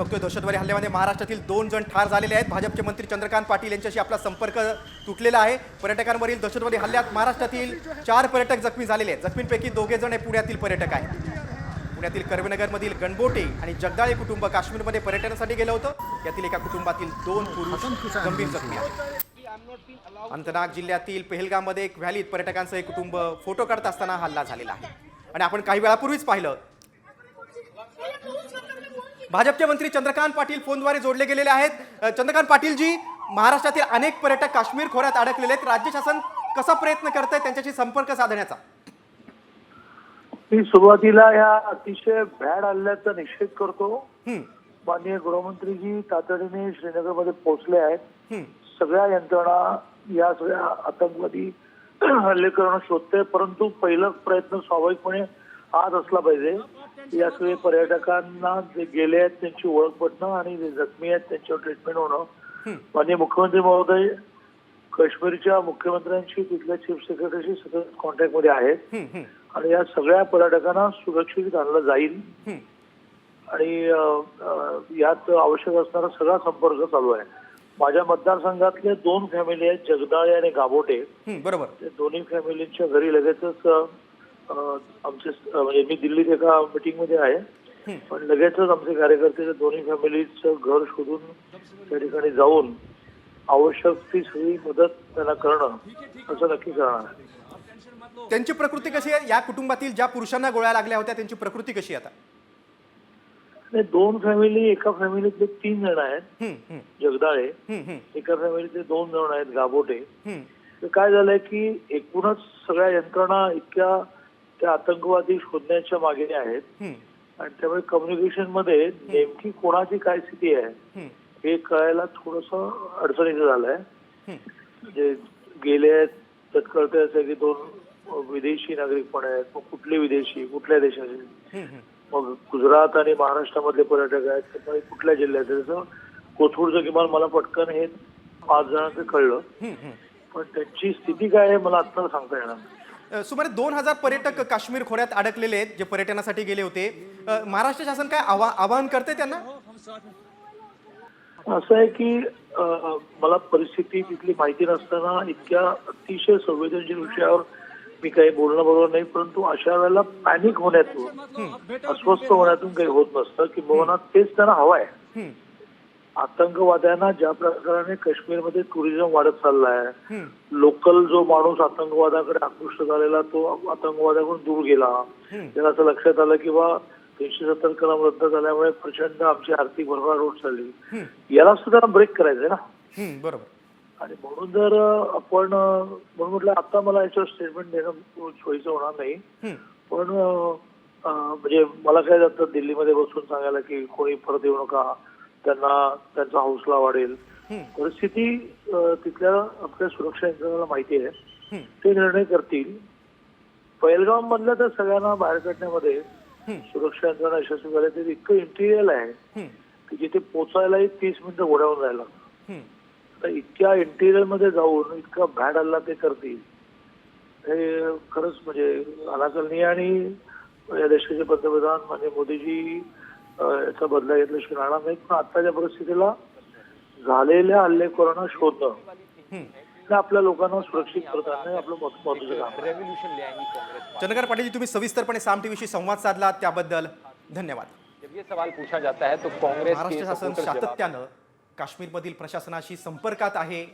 बघतोय दहशतवादी हल्ल्यामध्ये महाराष्ट्रातील 2 जण ठार झालेले आहेत। भाजपचे मंत्री चंद्रकांत पाटील यांच्याशी आपला संपर्क तुटलेला आहे। पर्यटकांवरील दहशतवादी हल्ल्यात महाराष्ट्रातील 4 पर्यटक जखमी झालेले आहेत। जखमींपैकी 2 जण हे पुण्यातील पर्यटक आहेत। पुण्यातील कर्वेनगरमधील गणबोटे आणि जगदाळे कुटुंब काश्मीरमध्ये पर्यटनासाठी गेलं होतं। यातील एका कुटुंबातील 2 पुरुष गंभीर जखमी आहेत। अनंतनाग जिल्ह्यातील पेहलगाममध्ये एक व्हॅलीत पर्यटकांचं एक कुटुंब फोटो काढत असताना हल्ला झालेला आहे। आणि आपण काही वेळापूर्वीच पाहिलं भाजपचे मंत्री चंद्रकांत पाटील फोनद्वारे जोडले गेलेले आहेत। चंद्रकांत पाटील जी, महाराष्ट्रातील अनेक पर्यटक काश्मीर खोऱ्यात अडकलेले आहेत, राज्य शासन कसा प्रयत्न करतंय त्यांच्याशी संपर्क साधण्याचा? मी सुरुवातीला या अतिशय भ्याड हल्ल्याचा निषेध करतो। माननीय गृहमंत्रीजी तातडीने श्रीनगरमध्ये पोहोचले आहेत। सगळ्या यंत्रणा या सगळ्या आतंकवादी हल्ले करणं शोधते, परंतु पहिला प्रयत्न स्वाभाविकपणे आज असला पाहिजे। या सगळे पर्यटकांना जे गेले आहेत त्यांची ओळख पटणं आणि जे जखमी आहेत त्यांच्यावर ट्रीटमेंट होणं। माननीय मुख्यमंत्री महोदय काश्मीरच्या मुख्यमंत्र्यांशी तिथल्या चीफ सेक्रेटरीशी सतत कॉन्टॅक्टमध्ये आहेत आणि या सगळ्या पर्यटकांना सुरक्षित आणलं जाईल आणि यात आवश्यक असणारा सगळा संपर्क चालू आहे। माझ्या मतदारसंघातले 2 फॅमिली आहेत, जगदाळे आणि गाभोटे। बरोबर, ते दोन्ही फॅमिलींच्या घरी लगेचच आमचे म्हणजे मी दिल्लीत एका मीटिंगमध्ये आहे, पण लगेचच आमचे कार्यकर्ते दोन्ही फॅमिलीचं घर शोधून त्या ठिकाणी जाऊन आवश्यक ती सगळी मदत त्यांना करणं असं नक्की करणार आहे। त्यांची प्रकृती कशी आहे? या कुटुंबातील ज्या पुरुषांना गोळ्या लागल्या होत्या त्यांची प्रकृती कशी आहे आता? 2 फॅमिली, एका फॅमिलीतले 3 जण आहेत जगदाळे, एका फॅमिलीतले 2 जण आहेत गाभोटे। काय झालंय की एकूणच सगळ्या यंत्रणा इतक्या त्या आतंकवादी शोधण्याच्या मागे आहेत आणि त्यामुळे कम्युनिकेशन मध्ये नेमकी कोणाची काय स्थिती आहे हे कळायला थोडस अडचणीचं झालंय। म्हणजे गेले आहेत त्यात कळतंय असं की 2 विदेशी नागरिक पण आहेत, मग कुठले विदेशी, कुठल्या देशाचे, मग गुजरात आणि महाराष्ट्रामधले पर्यटक आहेत, त्यामुळे कुठल्या जिल्ह्याचे, जसं कोथरूडचं किमान मला पटकन हे 5 जणांचं कळलं, पण त्यांची स्थिती काय आहे मला आता सांगता येणार नाही। सुमारे 2000 पर्यटक काश्मीर खोऱ्यात अडकलेले आहेत जे पर्यटनासाठी गेले होते। महाराष्ट्र शासन काय आवाहन करते त्यांना? असं आहे की मला परिस्थिती तिथली माहिती नसताना इतक्या अतिशय संवेदनशील विषयावर मी काही बोलणं बरोबर नाही, परंतु अशा वेळेला पॅनिक होण्यातून, अस्वस्थ होण्यातून काही होत नसतं की बाबा तेच त्यांना हवं आहे। आतंकवाद्यांना ज्या प्रकारे काश्मीरमध्ये टुरिझम वाढत चाललाय, लोकल जो माणूस आतंकवादाकडे आकृष्ट झालेला तो आतंकवादाकडून दूर गेला, त्याला असं लक्षात आलं की बा 370 कलम रद्द झाल्यामुळे प्रचंड आमची आर्थिक भरभराट झाली, याला सुद्धा ब्रेक करायचंय ना। बरोबर। आणि म्हणून जर आपण म्हणून म्हटलं आता मला याच्यावर स्टेटमेंट देणं सोयीचं होणार नाही, पण म्हणजे मला काय जातं दिल्लीमध्ये बसून सांगायला की कोणी परत येऊ नका, त्यांना त्यांचा हौसला वाढेल। परिस्थिती तिथल्या आपल्या सुरक्षा यंत्रणाला माहिती आहे, ते निर्णय करतील। पहलगाम मधल्या तर सगळ्यांना बाहेर काढण्यामध्ये सुरक्षा यंत्रणा यशस्वी झाले। ते इतकं इंटिरियल आहे की जिथे पोचायलाही 30 मिनिटं घोड्यावर जायला लागतं, तर इतक्या इंटिरियल मध्ये जाऊन इतका भॅड हल्ला ते करतील हे खरंच म्हणजे अनाकलनीय। आणि या देशाचे पंतप्रधान माननीय मोदीजी याचा बदला घेतल्याशिवाय राहणार नाही, पण आताच्या परिस्थितीला झालेल्या हल्लेखोरांना शोधणं आपल्या लोकांना सुरक्षित करताना आपलं महत्त्वाचं काम आहे। चंद्रकांत पाटील, तुम्ही सविस्तरपणे साम टीव्हीशी संवाद साधला त्याबद्दल धन्यवाद। जब ये सवाल पूछा जाता है तो कांग्रेस महाराष्ट्र शासन सातत्यानं काश्मीरमधील प्रशासनाशी संपर्कात आहे।